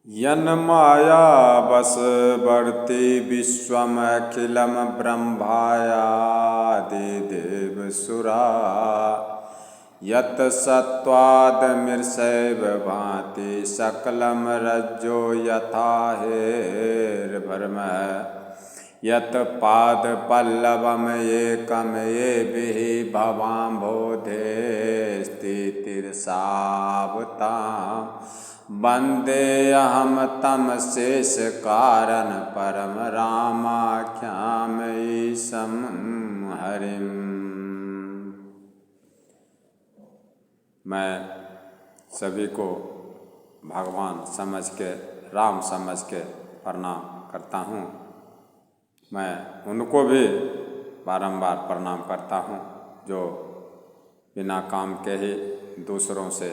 यन्माया वशवर्ती विश्वमखिलं ब्रह्मायादिदेवसुरा यत्सत्त्वादमृषैव भाति सकलं रज्जो यथा हेर्भर्मः यत्पादपल्लवम् एकं येभिः भवाम्भोधेस्थितिर्सावतां वन्देऽहं तं शेषकारणं परं रामाख्यामईशं हरिम्। मैं सभी को भगवान समझ के, राम समझ के प्रणाम करता हूँ। मैं उनको भी बारंबार प्रणाम करता हूँ जो बिना काम के ही दूसरों से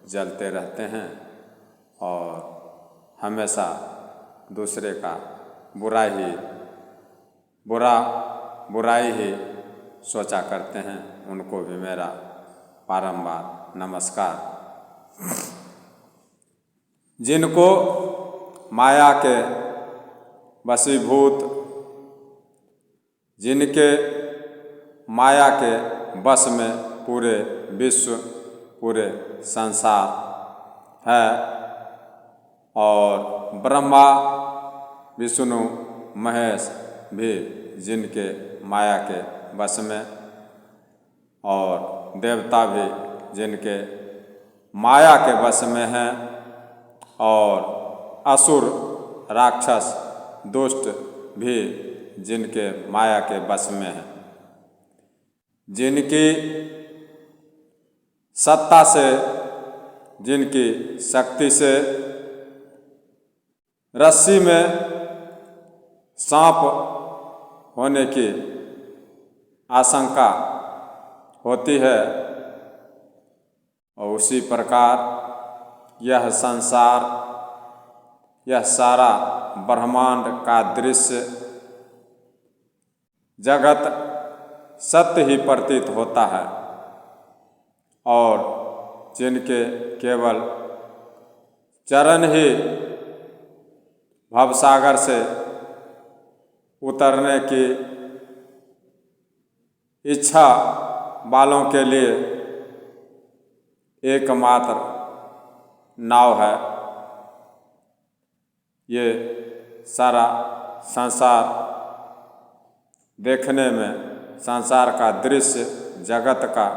जलते रहते हैं और हमेशा दूसरे का बुराई ही सोचा करते हैं। उनको भी मेरा बारंबार नमस्कार। जिनको माया के वशीभूत, जिनके माया के बस में पूरे विश्व, पूरे संसार है और ब्रह्मा विष्णु महेश भी जिनके माया के बस में और देवता भी जिनके माया के बस में हैं और असुर राक्षस दुष्ट भी जिनके माया के बस में हैं। जिनकी सत्ता से, जिनकी शक्ति से रस्सी में सांप होने की आशंका होती है और उसी प्रकार यह संसार, यह सारा ब्रह्मांड का दृश्य जगत सत्य ही प्रतीत होता है और जिनके केवल चरण ही भवसागर से उतरने की इच्छा वालों के लिए एकमात्र नाव है। ये सारा संसार देखने में, संसार का दृश्य, जगत का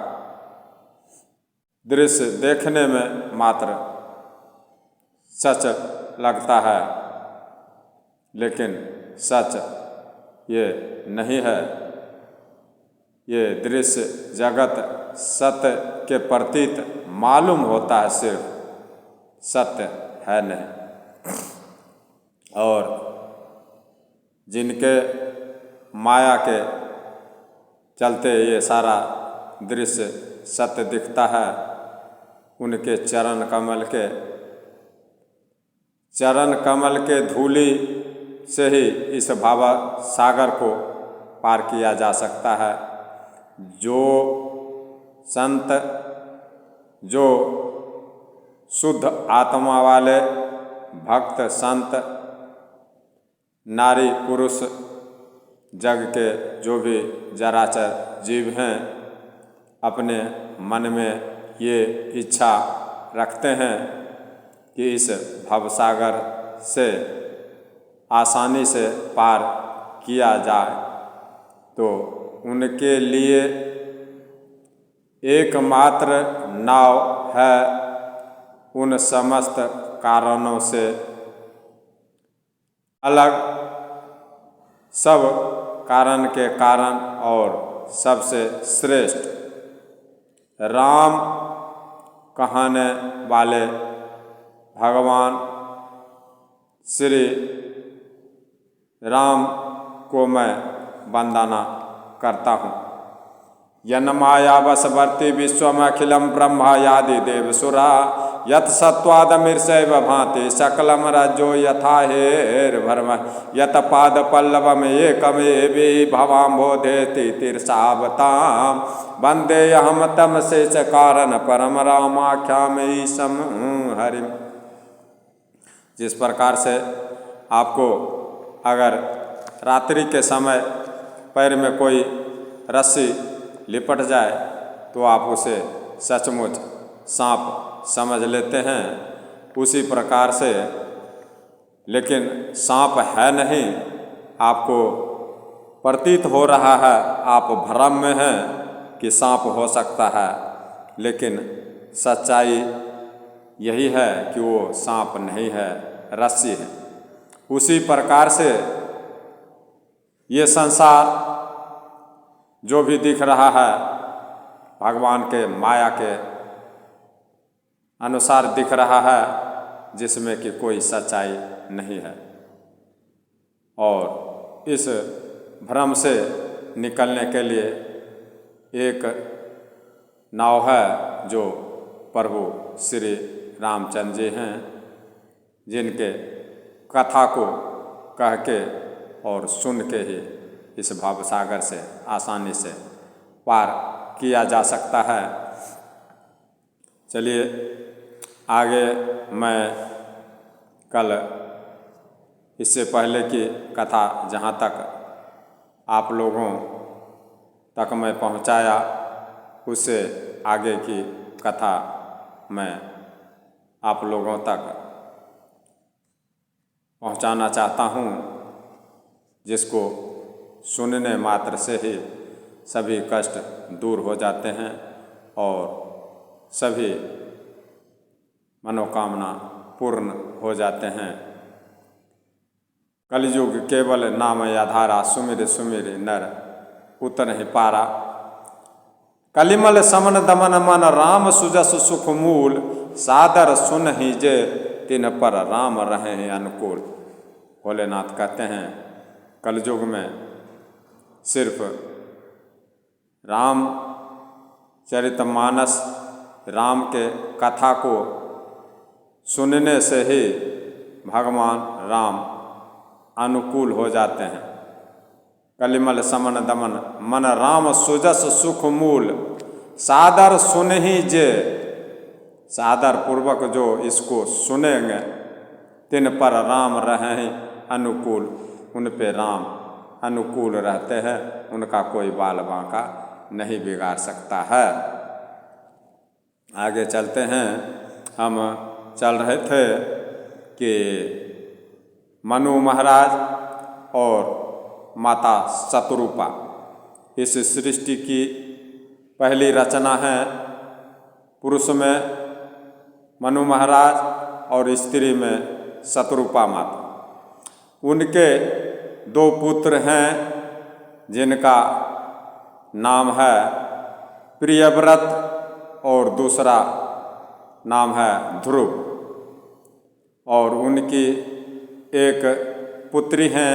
दृश्य देखने में मात्र सच लगता है, लेकिन सच ये नहीं है। ये दृश्य जगत सत्य के प्रतीत मालूम होता है, सिर्फ सत्य है नहीं। और जिनके माया के चलते ये सारा दृश्य सत्य दिखता है, उनके चरण कमल के धूलि से ही इस भाव सागर को पार किया जा सकता है। जो संत, जो शुद्ध आत्मा वाले भक्त संत, नारी पुरुष, जग के जो भी चराचर जीव हैं, अपने मन में ये इच्छा रखते हैं कि इस भवसागर से आसानी से पार किया जाए, तो उनके लिए एकमात्र नाव है उन समस्त कारणों से अलग, सब कारण के कारण और सबसे श्रेष्ठ राम कहने वाले भगवान श्री राम को मैं वंदना करता हूँ। यन्माया वशवर्ती विश्वमखिलं ब्रह्मायादि देवसुरा यत्सत्त्वादमृषैव भाति सकलं रज्जो यथा हेर्भर्मः यत्पादपल्लवम् एकं येभिः भवाम्भोधेस्थितिर्सावतां वन्देऽहं तं शेषकारणं परं रामाख्यामईशं हरिम्। जिस प्रकार से आपको अगर रात्रि के समय पैर में कोई रस्सी लिपट जाए तो आप उसे सचमुच सांप समझ लेते हैं, उसी प्रकार से लेकिन सांप है नहीं, आपको प्रतीत हो रहा है, आप भ्रम में हैं कि सांप हो सकता है, लेकिन सच्चाई यही है कि वो सांप नहीं है, रस्सी है। उसी प्रकार से ये संसार जो भी दिख रहा है भगवान के माया के अनुसार दिख रहा है, जिसमें कि कोई सच्चाई नहीं है। और इस भ्रम से निकलने के लिए एक नाव है जो प्रभु श्री रामचंद्र जी हैं, जिनके कथा को कह के और सुन के ही इस भवसागर से आसानी से पार किया जा सकता है। चलिए आगे मैं कल इससे पहले की कथा जहाँ तक आप लोगों तक मैं पहुँचाया, उससे आगे की कथा मैं आप लोगों तक पहुँचाना चाहता हूँ, जिसको सुनने मात्र से ही सभी कष्ट दूर हो जाते हैं और सभी मनोकामना पूर्ण हो जाते हैं। कलयुग केवल नाम आधारा, सुमिर सुमिर नर उतर ही पारा। कलिमल समन दमन मन राम सुजस सुख मूल, सादर सुन ही जे तिन पर राम रहे हैं अनुकूल। भोलेनाथ कहते हैं कलयुग में सिर्फ राम चरितमानस, राम के कथा को सुनने से ही भगवान राम अनुकूल हो जाते हैं। कलिमल समन दमन मन राम सुजस सुख मूल, सादर सुन ही जे, सादर पूर्वक जो इसको सुनेंगे, तिन पर राम रहे अनुकूल, उन पे राम अनुकूल रहते हैं, उनका कोई बाल बांका नहीं बिगाड़ सकता है। आगे चलते हैं। हम चल रहे थे कि मनु महाराज और माता शतरूपा इस सृष्टि की पहली रचना है। पुरुष में मनु महाराज और स्त्री में शतरूपा माता। उनके दो पुत्र हैं जिनका नाम है प्रियव्रत और दूसरा नाम है ध्रुव। और उनकी एक पुत्री हैं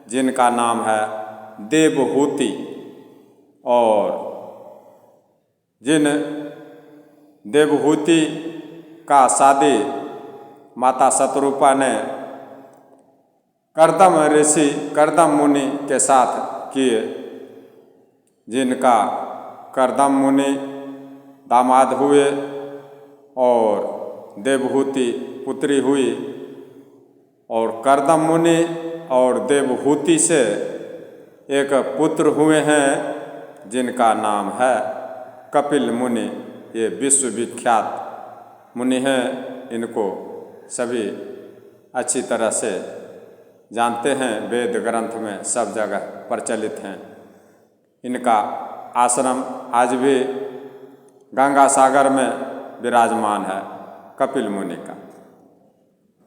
जिनका नाम है देवहूति। और जिन देवहूति का शादी माता शतरूपा ने कर्दम ऋषि कर्दम मुनि के साथ किए, जिनका कर्दम मुनि दामाद हुए और देवहूति पुत्री हुई। और कर्दम मुनि और देवहूति से एक पुत्र हुए हैं जिनका नाम है कपिल मुनि। ये विश्वविख्यात मुनि हैं, इनको सभी अच्छी तरह से जानते हैं, वेद ग्रंथ में सब जगह प्रचलित हैं। इनका आश्रम आज भी गंगा सागर में विराजमान है, कपिल मुनि का।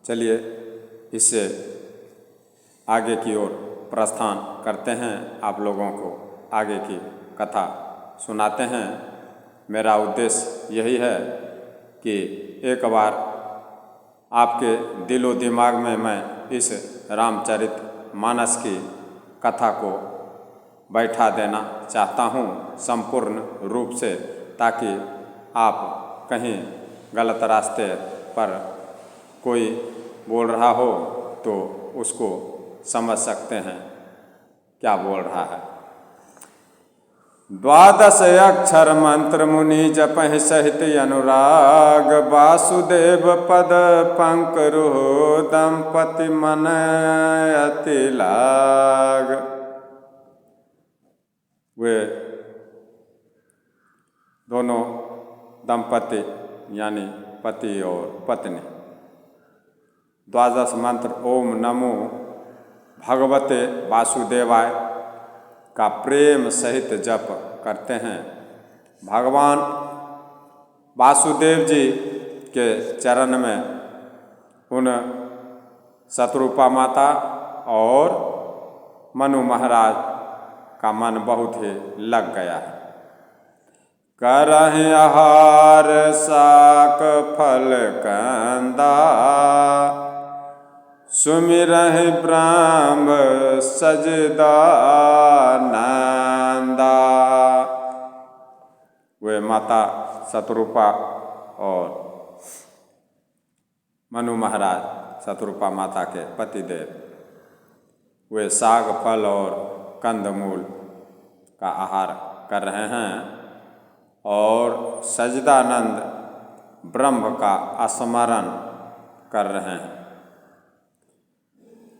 चलिए इससे आगे की ओर प्रस्थान करते हैं, आप लोगों को आगे की कथा सुनाते हैं। मेरा उद्देश्य यही है कि एक बार आपके दिलो दिमाग में मैं इस रामचरित मानस की कथा को बैठा देना चाहता हूँ संपूर्ण रूप से, ताकि आप कहीं गलत रास्ते पर कोई बोल रहा हो तो उसको समझ सकते हैं क्या बोल रहा है। द्वादश अक्षर मंत्र मुनि जपहि सहित अनुराग, वासुदेव पद पंकरु दंपति मन अति लाग। वे दोनों दंपति यानी पति और पत्नी द्वादश मंत्र ओम नमो भगवते वासुदेवाय का प्रेम सहित जप करते हैं। भगवान वासुदेव जी के चरण में उन शतरूपा माता और मनु महाराज का मन बहुत ही लग गया है। करहि आहार साक फल कंदा, सुमिरहि ब्रह्म सजदा नंदा। वे माता शतरूपा और मनु महाराज शतरूपा माता के पतिदेव वे साग फल और कंदमूल का आहार कर रहे हैं और सजदानंद ब्रह्म का स्मरण कर रहे हैं।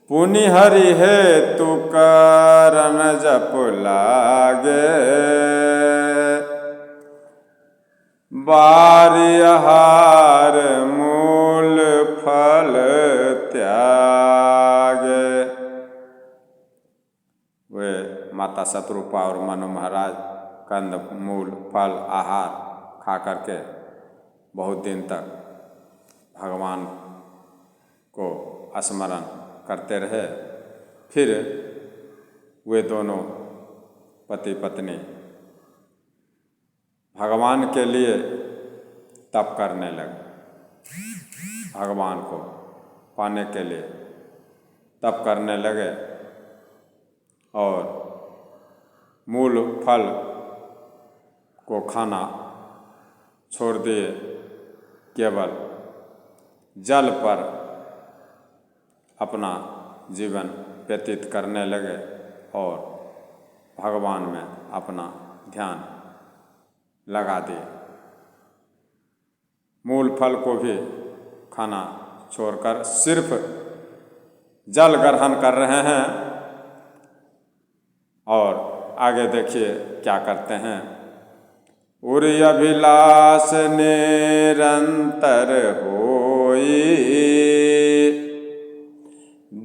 पुनि हरि हेतु करन जप लागे, बारी आहार मूल फल त्यागे। वे माता शतरूपा और मनु महाराज कंद मूल फल आहार खा करके बहुत दिन तक भगवान को स्मरण करते रहे। फिर वे दोनों पति पत्नी भगवान के लिए तप करने लगे। भगवान को पाने के लिए तप करने लगे और मूल फल को खाना छोड़ दिए, केवल जल पर अपना जीवन व्यतीत करने लगे और भगवान में अपना ध्यान लगा दिए। मूल फल को भी खाना छोड़कर सिर्फ जल ग्रहण कर रहे हैं। और आगे देखिए क्या करते हैं। उरि अभिलाष निरंतर होई,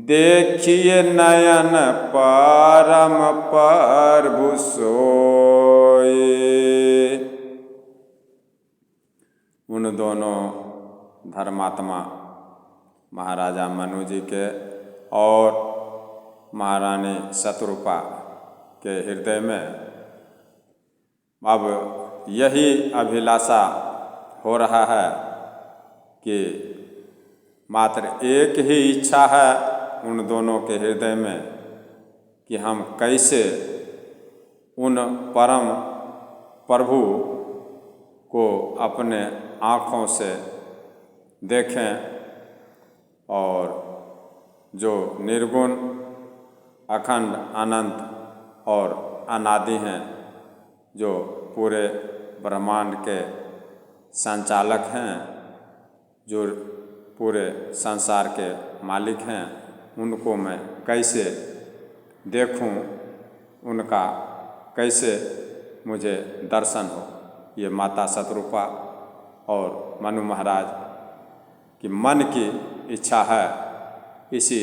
देखिए नयन परम प्रभु सोई। उन दोनों धर्मात्मा महाराजा मनु जी के और महारानी शतरूपा के हृदय में अब यही अभिलाषा हो रहा है कि मात्र एक ही इच्छा है उन दोनों के हृदय में कि हम कैसे उन परम प्रभु को अपने आँखों से देखें और जो निर्गुण अखंड अनंत और अनादि हैं, जो पूरे ब्रह्मांड के संचालक हैं, जो पूरे संसार के मालिक हैं, उनको मैं कैसे देखूं, उनका कैसे मुझे दर्शन हो। ये माता शतरूपा और मनु महाराज की मन की इच्छा है। इसी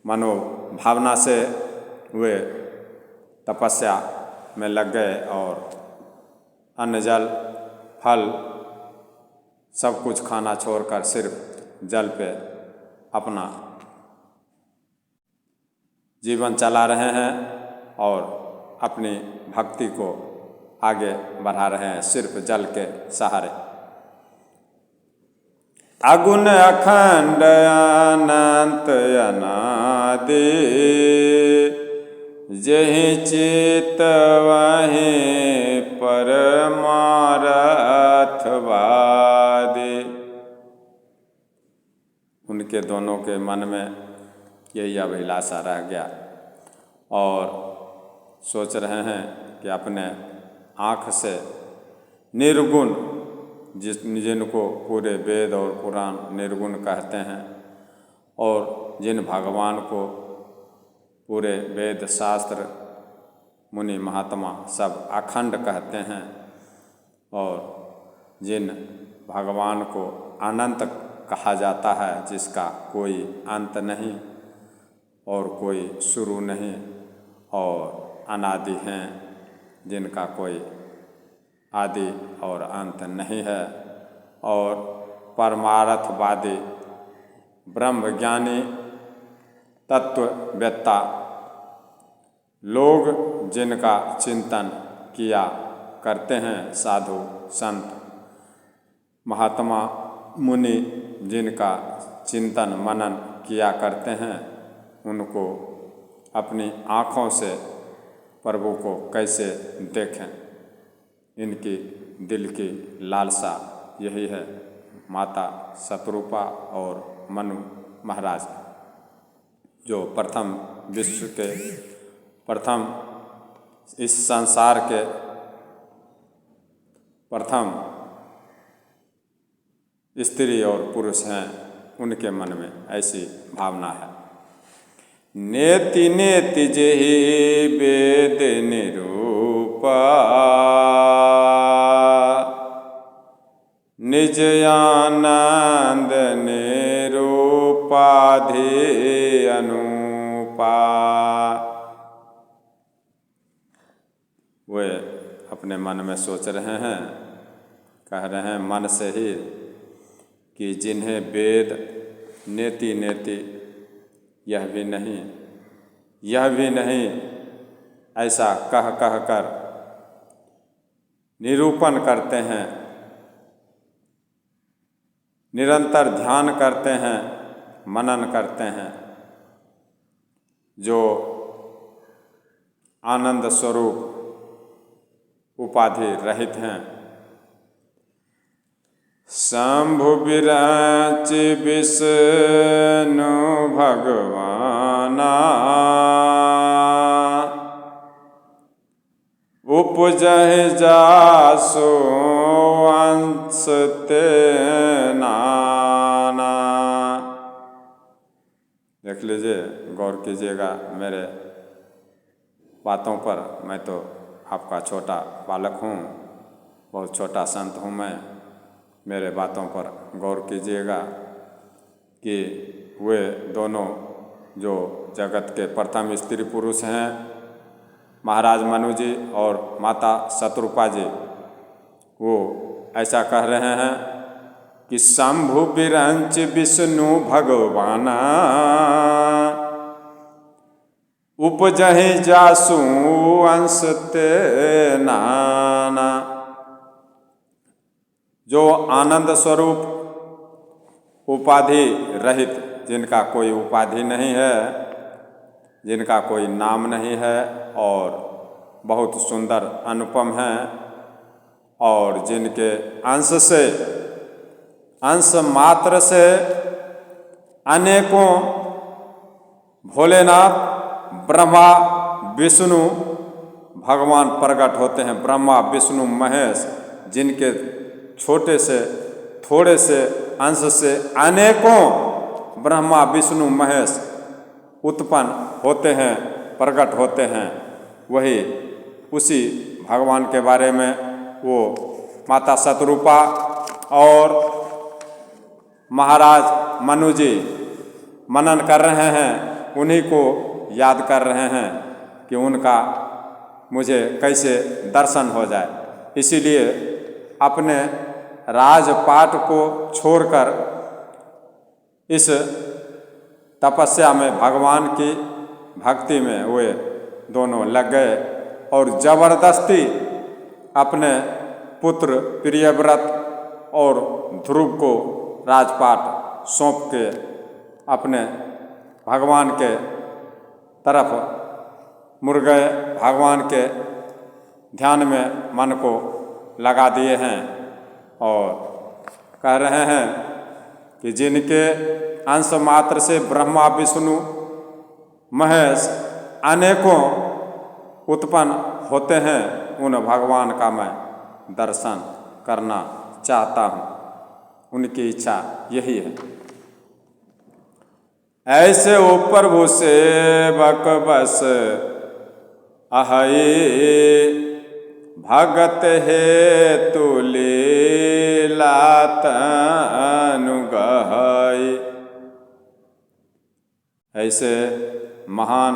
मनोभावना से वे तपस्या में लग गए और अन्न जल फल सब कुछ खाना छोड़कर सिर्फ जल पे अपना जीवन चला रहे हैं और अपनी भक्ति को आगे बढ़ा रहे हैं सिर्फ जल के सहारे। अगुण अखंड अनंत अनादि, जेहि चित वहीं परमारथ वादी। उनके दोनों के मन में यही अभिलाषा रह गया और सोच रहे हैं कि अपने आँख से निर्गुण जिनको पूरे वेद और पुराण निर्गुण कहते हैं, और जिन भगवान को पूरे वेद शास्त्र मुनि महात्मा सब अखंड कहते हैं, और जिन भगवान को अनंत कहा जाता है, जिसका कोई अंत नहीं और कोई शुरू नहीं, और अनादि हैं, जिनका कोई आदि और अंत नहीं है, और परमार्थवादी ब्रह्मज्ञानी तत्ववेत्ता लोग जिनका चिंतन किया करते हैं, साधु संत महात्मा मुनि जिनका चिंतन मनन किया करते हैं, उनको अपनी आँखों से प्रभु को कैसे देखें, इनकी दिल की लालसा यही है। माता शतरूपा और मनु महाराज जो प्रथम विश्व के प्रथम इस संसार के प्रथम स्त्री और पुरुष हैं, उनके मन में ऐसी भावना है। नेति नेति जेहि वेद निरूपा, निज आनंद निरूपाधि अनुपा। वे अपने मन में सोच रहे हैं, कह रहे हैं मन से ही कि जिन्हें वेद नेति नेति यह भी नहीं ऐसा कह कर निरूपण करते हैं, निरंतर ध्यान करते हैं, मनन करते हैं, जो आनंद स्वरूप उपाधि रहित हैं। शंभु विराच विष्णु भगवाना, उपजहि जासो अंश ते नाना। देख लीजिए, गौर कीजिएगा मेरे बातों पर। मैं तो आपका छोटा बालक हूँ, बहुत छोटा संत हूँ मैं। मेरे बातों पर गौर कीजिएगा कि वे दोनों जो जगत के प्रथम स्त्री पुरुष हैं, महाराज मनु जी और माता शतरूपा जी, वो ऐसा कह रहे हैं कि शंभु विरंच विष्णु भगवाना, उपजहि जासु अंश ते नाना। जो आनंद स्वरूप उपाधि रहित, जिनका कोई उपाधि नहीं है, जिनका कोई नाम नहीं है, और बहुत सुंदर अनुपम हैं, और जिनके अंश मात्र से अनेकों भोलेनाथ ब्रह्मा विष्णु भगवान प्रकट होते हैं। ब्रह्मा विष्णु महेश, जिनके छोटे से थोड़े से अंश से अनेकों ब्रह्मा विष्णु महेश उत्पन्न होते हैं, प्रकट होते हैं। वही उसी भगवान के बारे में वो माता शतरूपा और महाराज मनु जी मनन कर रहे हैं, उन्हीं को याद कर रहे हैं कि उनका मुझे कैसे दर्शन हो जाए। इसीलिए अपने राजपाट को छोड़कर इस तपस्या में, भगवान की भक्ति में वे दोनों लग गए, और जबरदस्ती अपने पुत्र प्रियव्रत और ध्रुव को राजपाट सौंप के अपने भगवान के तरफ मुड़ गए, भगवान के ध्यान में मन को लगा दिए हैं, और कह रहे हैं कि जिनके अंश मात्र से ब्रह्मा विष्णु महेश अनेकों उत्पन्न होते हैं उन भगवान का मैं दर्शन करना चाहता हूँ। उनकी इच्छा यही है। ऐसे ओ प्रभु सेवक बस अहै भगत हेतु लीला तनु गहै। ऐसे महान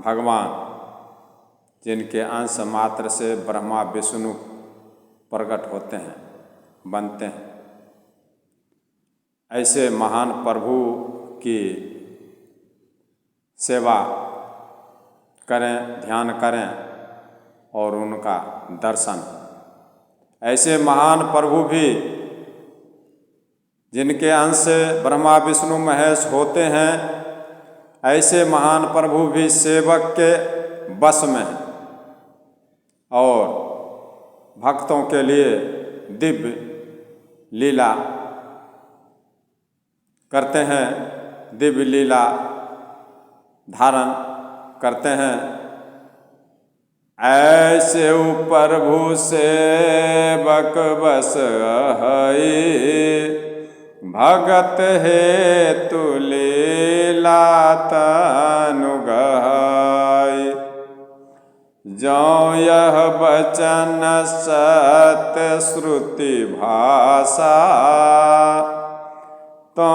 भगवान जिनके अंश मात्र से ब्रह्मा विष्णु प्रकट होते हैं, बनते हैं, ऐसे महान प्रभु की सेवा करें, ध्यान करें और उनका दर्शन। ऐसे महान प्रभु भी जिनके अंश से ब्रह्मा विष्णु महेश होते हैं, ऐसे महान प्रभु भी सेवक के बस में हैं और भक्तों के लिए दिव्य लीला करते हैं, दिव्य लीला धारण करते हैं। ऐसे प्रभु सेवक बस अहै भगत हेतु लीला तनु गहै। जौं यह बचन सत्य श्रुति भाषा तो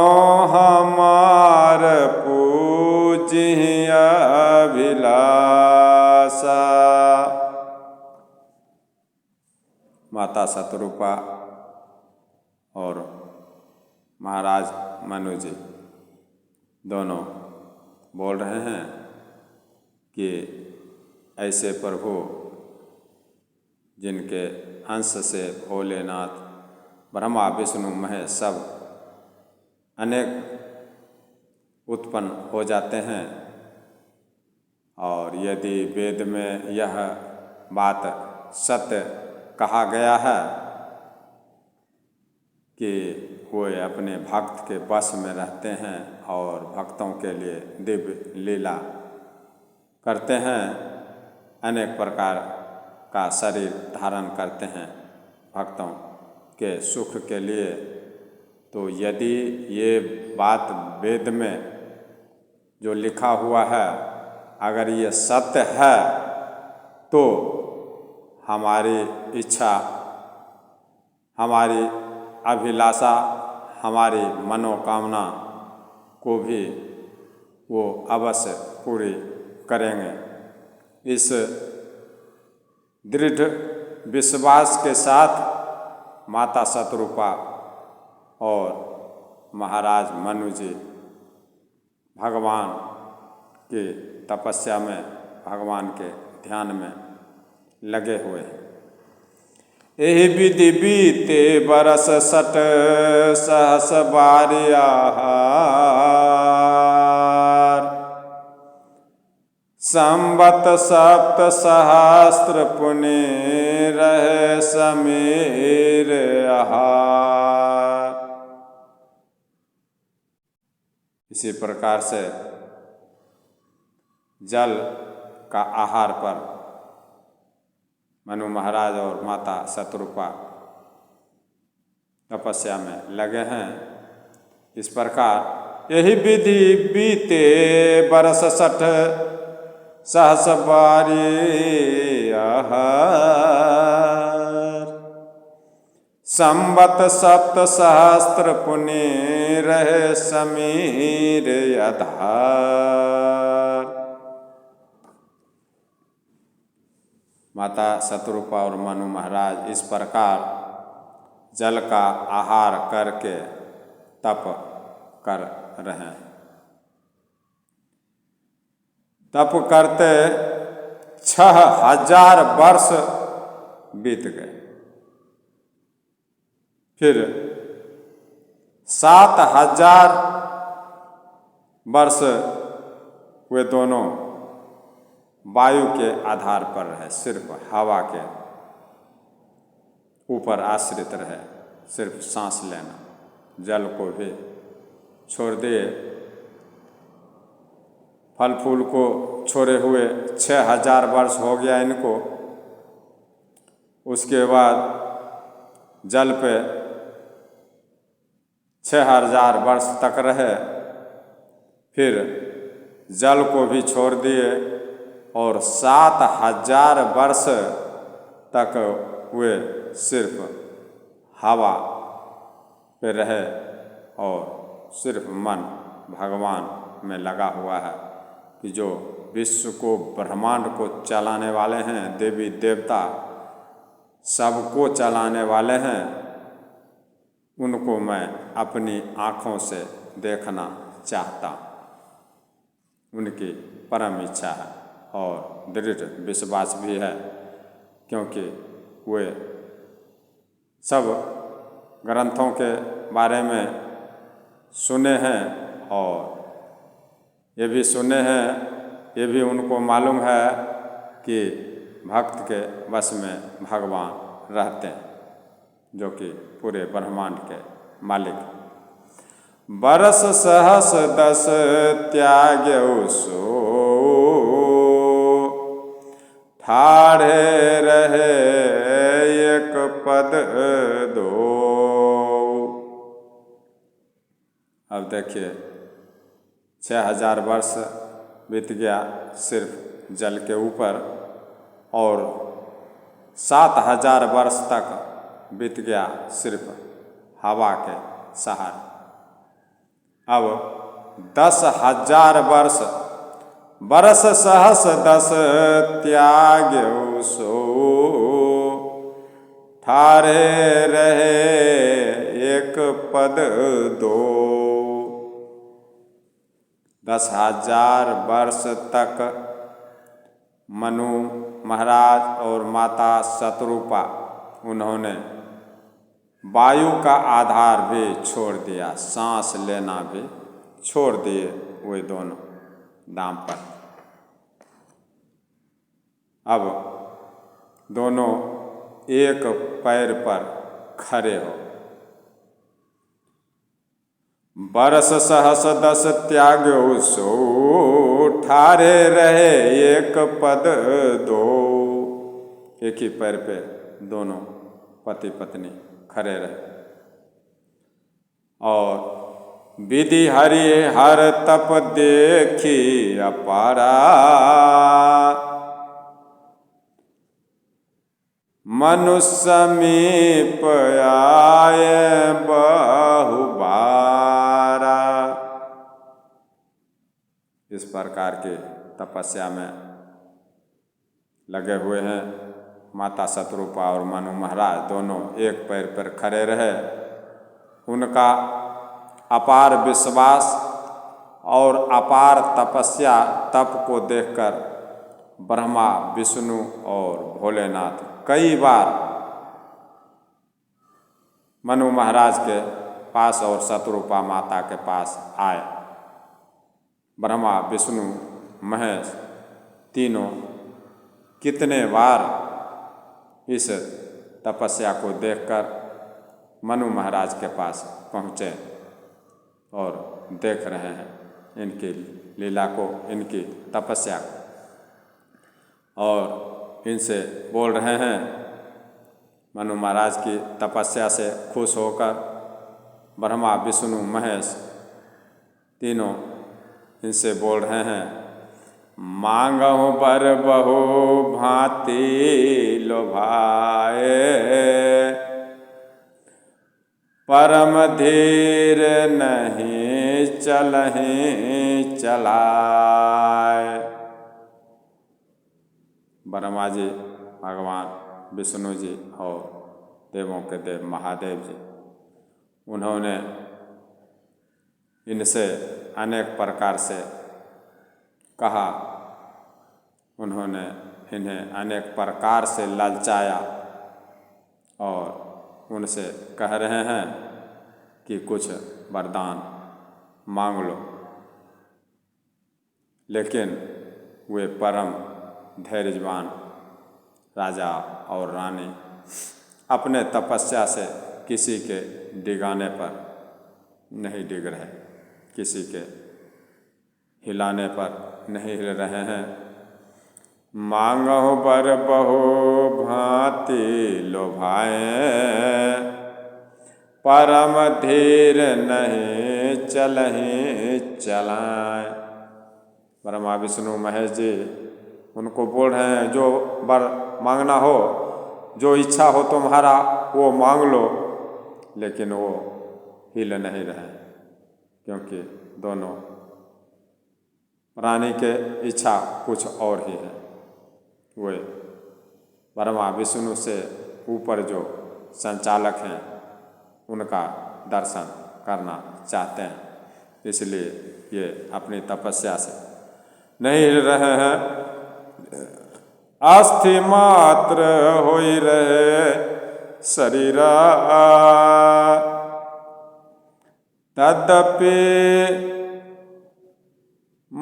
हमार पूजिय अभिलाषा। माता शतरूपा और महाराज मनु जी दोनों बोल रहे हैं कि ऐसे प्रभु जिनके अंश से भोलेनाथ, ब्रह्मा विष्णु महेश सब अनेक उत्पन्न हो जाते हैं। और यदि वेद में यह बात सत्य कहा गया है कि वो अपने भक्त के वश में रहते हैं और भक्तों के लिए दिव्य लीला करते हैं, अनेक प्रकार का शरीर धारण करते हैं भक्तों के सुख के लिए, तो यदि ये बात वेद में जो लिखा हुआ है अगर ये सत्य है तो हमारी इच्छा, हमारी अभिलाषा, हमारी मनोकामना को भी वो अवश्य पूरी करेंगे। इस दृढ़ विश्वास के साथ माता शतरूपा और महाराज मनु जी भगवान की तपस्या में, भगवान के ध्यान में लगे हुए हैं। एहि विधि बीते बरस सठ सहस बारी आहार। संबत सप्त सहस्त्र पुनि रहे समीर आहार। इसी प्रकार से जल का आहार पर मनु महाराज और माता शतरूपा तपस्या में लगे हैं। इस प्रकार यही विधि बीते बरस सठ सहस बारी आहार। संबत सप्त सहस्त्र पुनि रहे समीर आधार। माता शतरूपा और मनु महाराज इस प्रकार जल का आहार करके तप कर रहे हैं। तप करते 6000 वर्ष बीत गए। फिर 7000 वर्ष वे दोनों वायु के आधार पर रहे, सिर्फ हवा के ऊपर आश्रित रहे, सिर्फ सांस लेना, जल को भी छोड़ दिए। फल फूल को छोड़े हुए 6000 वर्ष हो गया इनको, उसके बाद जल पे 6000 वर्ष तक रहे, फिर जल को भी छोड़ दिए और 7000 वर्ष तक वे सिर्फ हवा पे रहे और सिर्फ मन भगवान में लगा हुआ है कि जो विश्व को, ब्रह्मांड को चलाने वाले हैं, देवी देवता सबको चलाने वाले हैं, उनको मैं अपनी आँखों से देखना चाहता हूँ। उनकी परम इच्छा है और दृढ़ विश्वास भी है, क्योंकि वे सब ग्रंथों के बारे में सुने हैं और ये भी सुने हैं, ये भी उनको मालूम है कि भक्त के वश में भगवान रहते हैं, जो कि पूरे ब्रह्मांड के मालिक। बरस सहस दस त्याग्यउ सो, ठाढ़े रहे एक पद दो। अब देखिए 6000 वर्ष बीत गया सिर्फ जल के ऊपर और 7000 वर्ष तक बीत गया सिर्फ हवा के सहारे। अब 10,000 वर्ष बरस सहस दस त्याग्यउ सो, ठाढ़े रहे एक पद दो। 10,000 वर्ष तक मनु महाराज और माता शतरूपा उन्होंने वायु का आधार भी छोड़ दिया, सांस लेना भी छोड़ दिए वे दोनों दाम्पत्य। अब दोनों एक पैर पर खड़े हो। बरस सहस दस त्याग्यउ सो, ठाढ़े रहे एक पद दो। एक ही पैर पे दोनों पति पत्नी खड़े रहे और विधि हरि हर तप देखी अपारा, मनुष्य समीप आए बहु बारा। इस प्रकार के तपस्या में लगे हुए हैं माता शतरूपा और मनु महाराज, दोनों एक पैर पर खड़े रहे। उनका अपार विश्वास और अपार तपस्या तप को देखकर ब्रह्मा, विष्णु और भोलेनाथ कई बार मनु महाराज के पास और शतरूपा माता के पास आए। ब्रह्मा, विष्णु, महेश तीनों कितने बार इस तपस्या को देखकर मनु महाराज के पास पहुँचे और देख रहे हैं इनकी लीला को, इनकी तपस्या को, और इनसे बोल रहे हैं। मनु महाराज की तपस्या से खुश होकर ब्रह्मा, विष्णु, महेश तीनों इनसे बोल रहे हैं, मांगहु बर बहु भांति लोभाए, परम धीर नहीं चलहि चलाए। ब्रह्मा जी, भगवान विष्णु जी और देवों के देव महादेव जी, उन्होंने इनसे अनेक प्रकार से कहा। उन्होंने इन्हें अनेक प्रकार से ललचाया और उनसे कह रहे हैं कि कुछ वरदान मांग लो, लेकिन वे परम धैर्यवान राजा और रानी अपने तपस्या से किसी के डिगाने पर नहीं डिग रहे, किसी के हिलाने पर नहीं हिल रहे हैं। मांगहु बर बहु भांति लोभाए, परम धीर नहीं चलहि चलाएं। ब्रह्मा विष्णु महेश जी उनको बोल रहे हैं, जो वर मांगना हो, जो इच्छा हो तुम्हारा वो मांग लो, लेकिन वो हिल नहीं रहे, क्योंकि दोनों प्राणी के इच्छा कुछ और ही है। वे ब्रह्मा विष्णु से ऊपर जो संचालक हैं उनका दर्शन करना चाहते हैं, इसलिए ये अपनी तपस्या से नहीं हिल रहे हैं। अस्थि मात्र होई रहे शरीरा, तद्यपि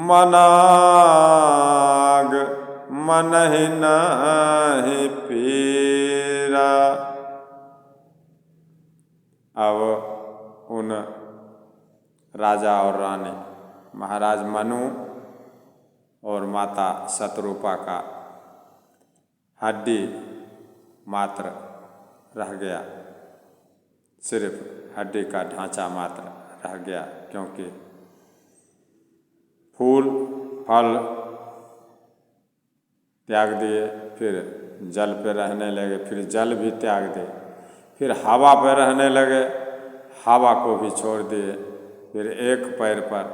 मनाग मनहि नहीं पीरा। अब उन राजा और रानी महाराज मनु और माता शतरूपा का हड्डी मात्र रह गया, सिर्फ हड्डी का ढांचा मात्र रह गया, क्योंकि फूल फल त्याग दिए, फिर जल पे रहने लगे, फिर जल भी त्याग दिए, फिर हवा पे रहने लगे, हवा को भी छोड़ दिए, फिर एक पैर पर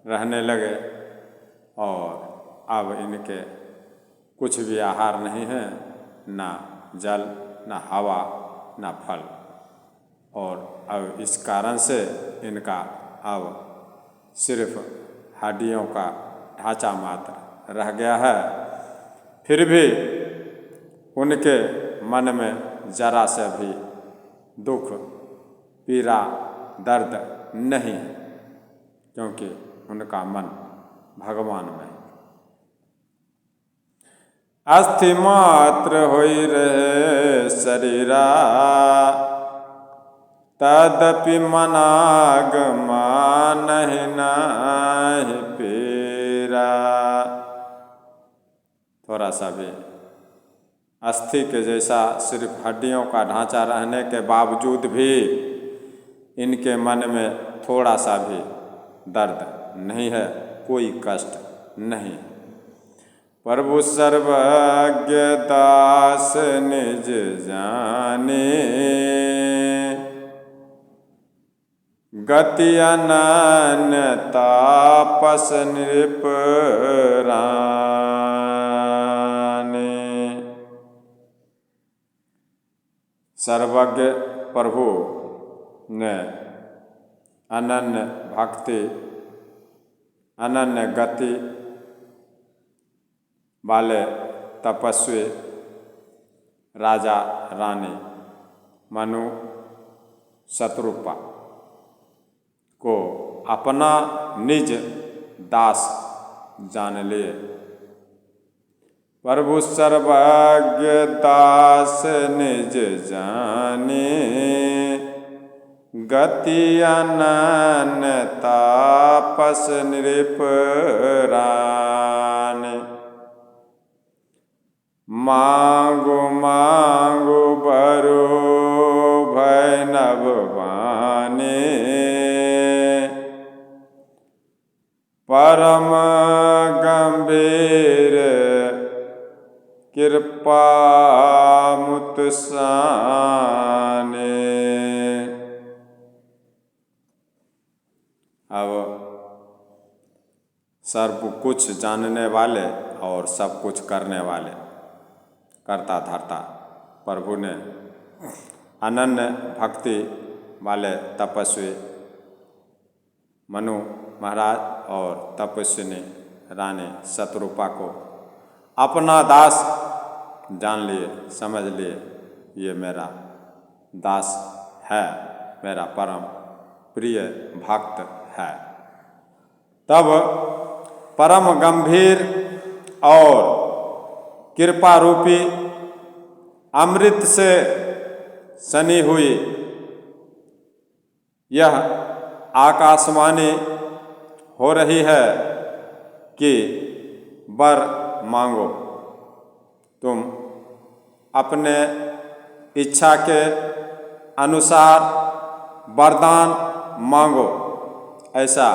रहने लगे, और अब इनके कुछ भी आहार नहीं है, ना जल, ना हवा, ना फल, और अब इस कारण से इनका अब सिर्फ हड्डियों का ढांचा मात्र रह गया है। फिर भी उनके मन में जरा से भी दुख, पीड़ा, दर्द नहीं है, क्योंकि उनका मन भगवान में। अस्थि मात्र होई रहे शरीरा, तदपि मनागमा नहीं पीरा। थोड़ा सा भी अस्थि के जैसा सिर्फ हड्डियों का ढांचा रहने के बावजूद भी इनके मन में थोड़ा सा भी दर्द नहीं है, कोई कष्ट नहीं। प्रभु सर्वज्ञ दास निज जाने, गति अनन्य तापस नृप राने। सर्वज्ञ प्रभु ने अनन्य भक्ति, अनन्य गति वाले तपस्वी राजा रानी मनु शतरूपा को अपना निज दास जान लिए। प्रभु सर्वज्ञ दास निज जाने, गति अनन्य तापस नृप राने। मांगो मांगो बरो भय नभ बाने, परम गंभीर कृपा मुत साने। अब सर्व कुछ जानने वाले और सब कुछ करने वाले करता धरता प्रभु ने अनन्य भक्ति वाले तपस्वी मनु महाराज और तपस्विनी रानी शतरूपा को अपना दास जान लिए, समझ लिए, ये मेरा दास है, मेरा परम प्रिय भक्त है। तब परम गंभीर और कृपा रूपी अमृत से सनी हुई यह आकाशवाणी हो रही है कि वर मांगो, तुम अपने इच्छा के अनुसार वरदान मांगो। ऐसा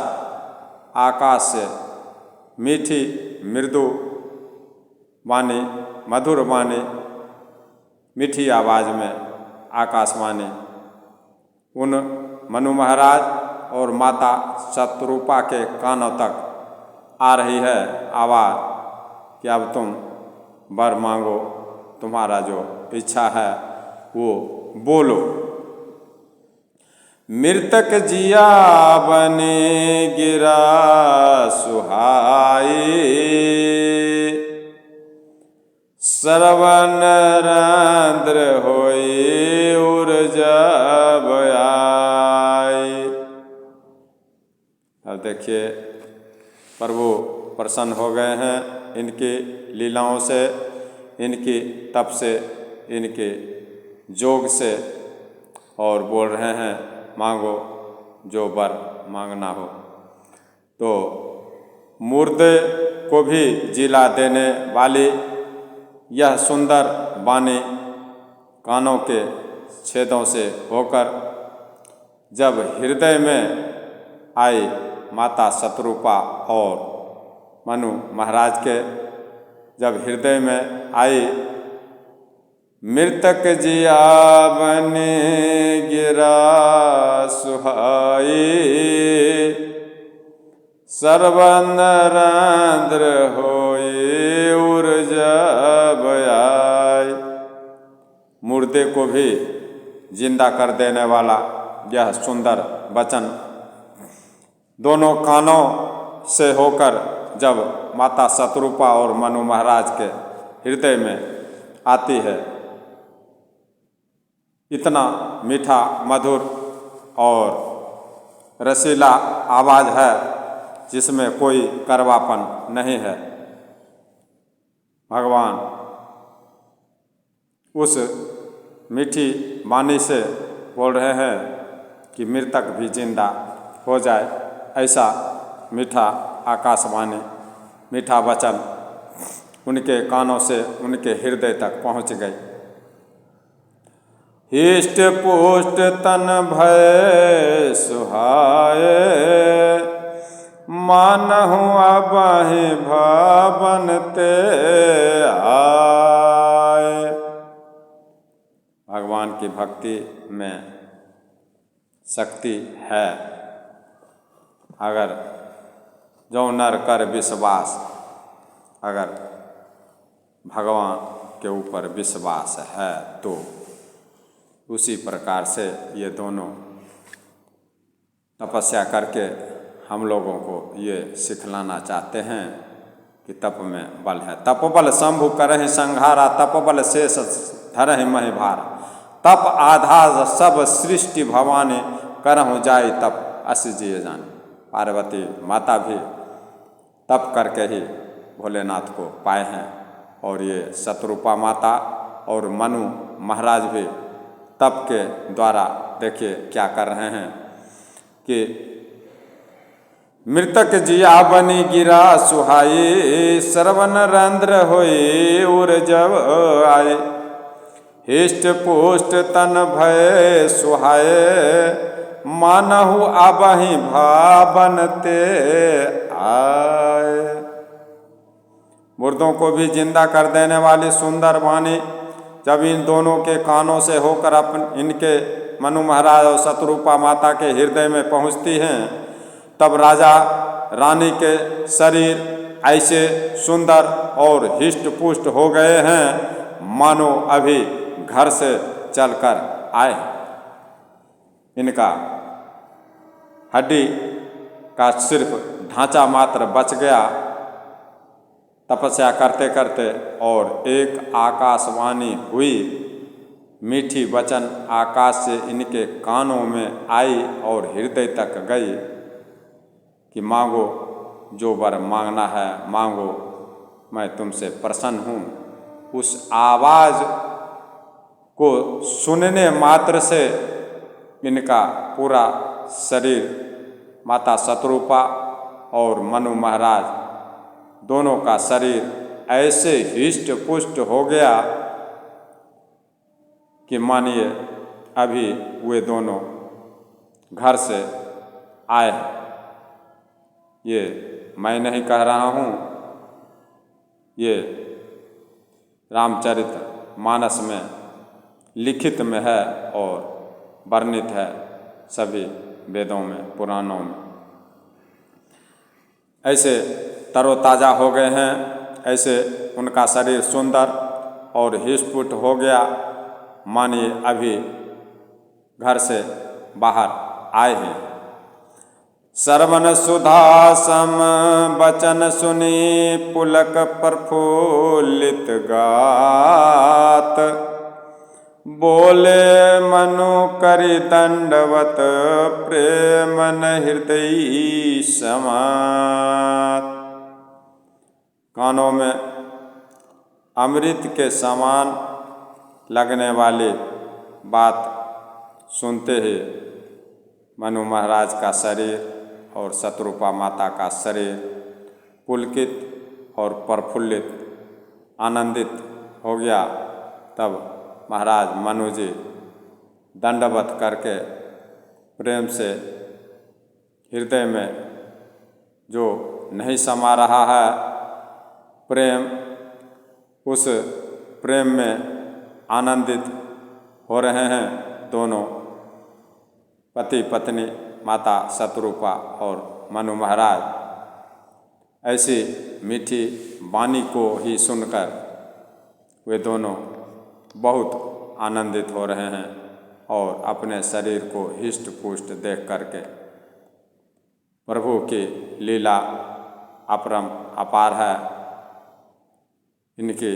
आकाश से मीठी मृदु वाणी, मधुर वाणी, मीठी आवाज़ में आकाशवाणी उन मनु महाराज और माता शतरूपा के कानों तक आ रही है आवाज़ कि अब तुम वर मांगो, तुम्हारा जो इच्छा है वो बोलो। मृतक जिया बने गिरा सुहाई, श्रवण रंध्र होई ऊर्जा बयाई। अब देखिए प्रभु प्रसन्न हो गए हैं इनकी लीलाओं से, इनकी तप से, इनके जोग से, और बोल रहे हैं मांगो जो वर मांगना हो। तो मुर्दे को भी जिला देने वाली यह सुंदर वाणी कानों के छेदों से होकर जब हृदय में आई माता शतरूपा और मनु महाराज के जब हृदय में आई, मृतक जिया बने गिरा सुहाई, सर्वन रंध्र होई ऊर्जा बयाई। मुर्दे को भी जिंदा कर देने वाला यह सुंदर वचन दोनों कानों से होकर जब माता शतरूपा और मनु महाराज के हृदय में आती है, इतना मीठा मधुर और रसीला आवाज़ है जिसमें कोई कड़वापन नहीं है। भगवान उस मीठी वाणी से बोल रहे हैं कि मृतक भी जिंदा हो जाए। ऐसा मीठा आकाशवाणी, मीठा वचन उनके कानों से उनके हृदय तक पहुंच गई। हिष्ट पुष्ट तन भय सुहाए, मानहु अबहि भवन ते आए। भगवान की भक्ति में शक्ति है। अगर जो नर कर विश्वास, अगर भगवान के ऊपर विश्वास है तो उसी प्रकार से ये दोनों तपस्या करके हम लोगों को ये सिखलाना चाहते हैं कि तप में बल है। तपोबल शंभु करहि संहारा, तपोबल शेष धरहि महि भारा। तप आधार सब सृष्टि भवानी, करहु जाई तप अस जिय जानी। पार्वती माता भी तप करके ही भोलेनाथ को पाए हैं, और ये शतरूपा माता और मनु महाराज भी तप के द्वारा देखिए क्या कर रहे हैं कि मृतक जिया बनी गिरा सुहाई, श्रवण रंध्र होई ऊर्जव आए। हिष्ट पुष्ट तन भय सुहाए, मानहु अबहि भावन ते आए। मुर्दों को भी जिंदा कर देने वाली सुंदर वाणी जब इन दोनों के कानों से होकर इनके मनु महाराज और शतरूपा माता के हृदय में पहुंचती हैं, तब राजा रानी के शरीर ऐसे सुंदर और हिष्ट पुष्ट हो गए हैं मानो अभी घर से चलकर आए। इनका हड्डी का सिर्फ ढांचा मात्र बच गया तपस्या करते करते, और एक आकाशवाणी हुई, मीठी वचन आकाश से इनके कानों में आई और हृदय तक गई कि मांगो जो वर मांगना है मांगो, मैं तुमसे प्रसन्न हूँ। उस आवाज़ को सुनने मात्र से इनका पूरा शरीर, माता शतरूपा और मनु महाराज दोनों का शरीर ऐसे हिष्ट पुष्ट हो गया कि मानिए अभी वे दोनों घर से आए हैं, ये मैं नहीं कह रहा हूँ, ये रामचरित मानस में लिखित में है और वर्णित है सभी वेदों में, पुराणों में। ऐसे तरोताज़ा हो गए हैं, ऐसे उनका शरीर सुंदर और हिष्ट-पुष्ट हो गया, मानिए अभी घर से बाहर आए हैं। श्रवण सुधा सम बचन सुनी पुलक प्रफुल्लित गात, बोले मनु करि दंडवत प्रेमन हृदय समात। कानों में अमृत के समान लगने वाली बात सुनते ही मनु महाराज का शरीर और शत्रुपा माता का शरीर पुलकित और प्रफुल्लित आनंदित हो गया। तब महाराज मनु जी दंडवत करके प्रेम से हृदय में जो नहीं समा रहा है प्रेम, उस प्रेम में आनंदित हो रहे हैं दोनों पति पत्नी, माता शत्रुपा और मनु महाराज। ऐसी मीठी वाणी को ही सुनकर वे दोनों बहुत आनंदित हो रहे हैं और अपने शरीर को हिष्ट पुष्ट देख करके प्रभु की लीला अपरम अपार है। इनकी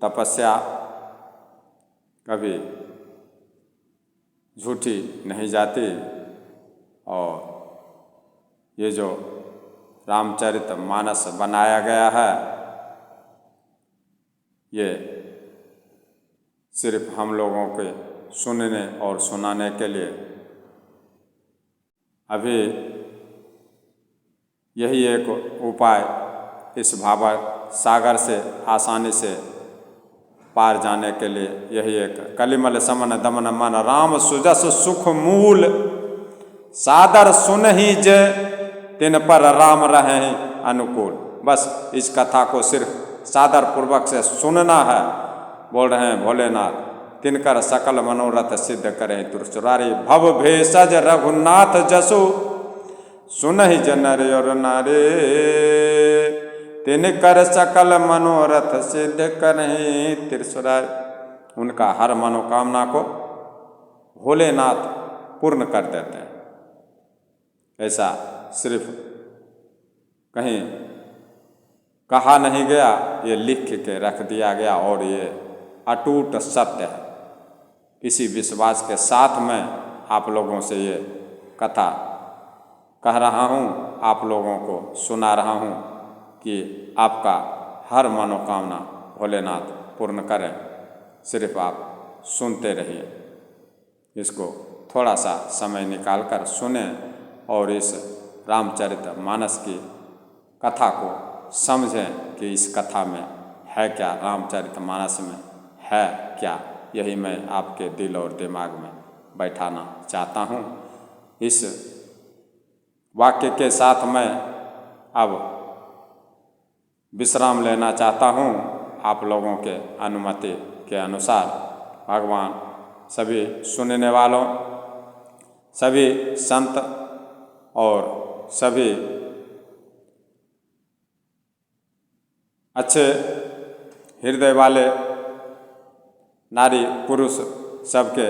तपस्या कभी झूठी नहीं जाती और ये जो रामचरित मानस बनाया गया है ये सिर्फ हम लोगों के सुनने और सुनाने के लिए। अभी यही एक उपाय इस भाव सागर से आसानी से पार जाने के लिए, यही एक कलिमल समन दमन मन राम सुजस सुख मूल, सादर सुन ही जय तिन पर राम रहे अनुकूल। बस इस कथा को सिर्फ सादर पूर्वक से सुनना है। बोल रहे हैं भोलेनाथ, तिनकर सकल मनोरथ सिद्ध करें त्रिपुरारी, भव भेषज रघुनाथ जसु सुनहि जनर और नारे, तिनकर सकल मनोरथ सिद्ध करें त्रिपुरारी। उनका हर मनोकामना को भोलेनाथ पूर्ण कर देते हैं। ऐसा सिर्फ कहीं कहा नहीं गया, ये लिख के रख दिया गया और ये अटूट सत्य है। इसी विश्वास के साथ मैं आप लोगों से ये कथा कह रहा हूँ, आप लोगों को सुना रहा हूँ कि आपका हर मनोकामना भोलेनाथ पूर्ण करें। सिर्फ आप सुनते रहिए, इसको थोड़ा सा समय निकाल कर सुने और इस रामचरित मानस की कथा को समझें कि इस कथा में है क्या, रामचरित मानस में है क्या। यही मैं आपके दिल और दिमाग में बैठाना चाहता हूँ। इस वाक्य के साथ मैं अब विश्राम लेना चाहता हूँ। आप लोगों के अनुमति के अनुसार भगवान सभी सुनने वालों, सभी संत और सभी अच्छे हृदय वाले नारी पुरुष सबके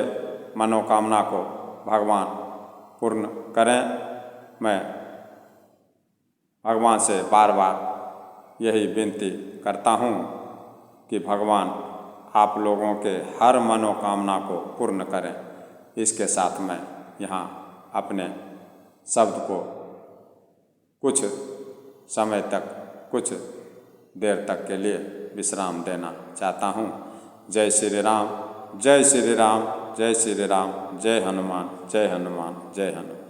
मनोकामना को भगवान पूर्ण करें। मैं भगवान से बार बार यही विनती करता हूँ कि भगवान आप लोगों के हर मनोकामना को पूर्ण करें। इसके साथ मैं यहाँ अपने शब्द को कुछ समय तक, कुछ देर तक के लिए विश्राम देना चाहता हूँ। जय श्री राम, जय श्री राम, जय श्री राम, जय हनुमान, जय हनुमान, जय हनुमान।